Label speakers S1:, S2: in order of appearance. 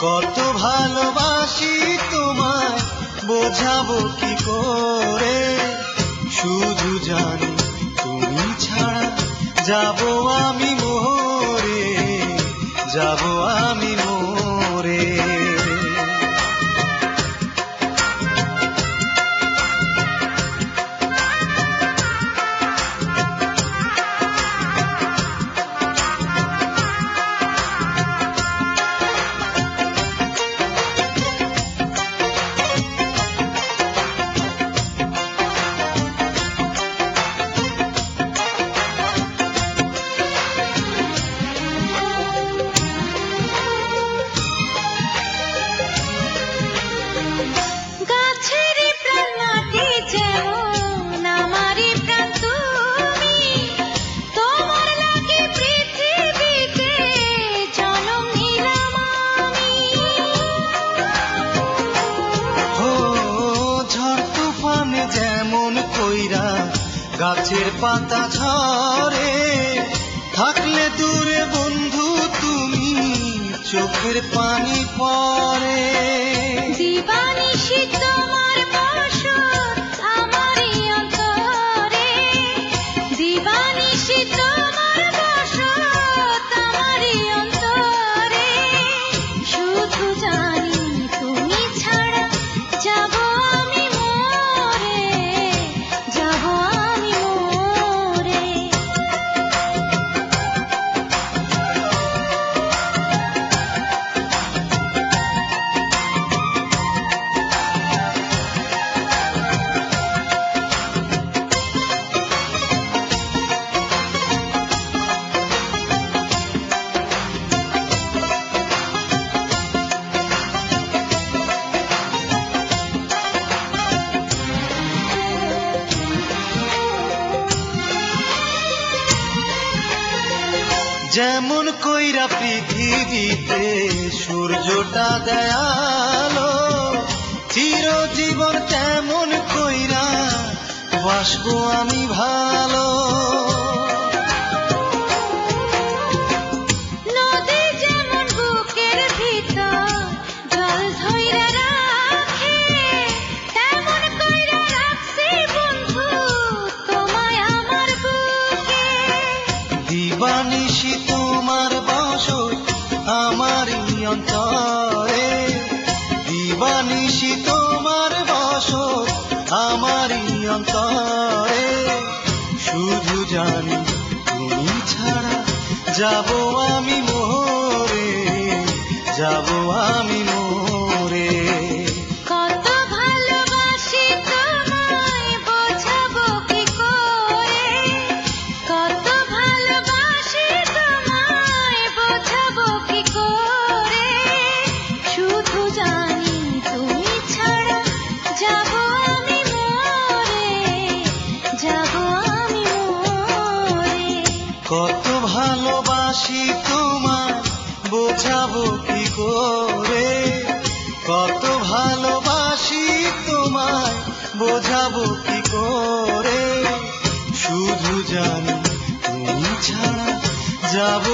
S1: কত ভালোবাসি তোমায় বোঝাবো কি করে, শুধু জানি তুমি ছাড়া যাবো আমি মরে, যাবো আমি মরে। গাছের পাতা ঝরে থাকলে দূরে বন্ধু তুমি, চোখের পানি পড়ে।
S2: দিবানিশি তোমার বসত আমারই অন্তরে, দিবানিশি তোমার বসত আমারই অন্তরে, শুধু জানি তুমি ছাড়া যাবো আমি মরে, যাবো আমি মরে।
S1: যেমন কইরা পৃথিবীতে সূর্যটা দেয়ালো, চিরজীবন তেমন কইরা বাসবো আমি ভালো।
S2: নদী যেমন বুকের ভিতর জল ধইরা রাখে, তেমন কইরা রাখছি বন্ধু তোমায় আমার বুকে।
S1: দিবানিশি তোমার বসত আমারই অন্তরে, দিবানিশি তোমার বসত আমারই অন্তরে, শুধু জানি তুমি ছাড়া যাবো আমি মরে, যাবো আমি মরে।
S2: কত ভালোবাসি তোমায় বোঝাবো কি করে, কত ভালোবাসি তোমায় বোঝাবো কি করে, শুধু জানি তুমি ছাড়া যাবো আমি মরে, যাবো আমি মরে।
S1: কত ভালোবাসি তোমায় বোঝাবো কি করে, কত ভালোবাসি তোমায় বোঝাবো কি করে, শুধু জানি তুমি ছাড়া যাবো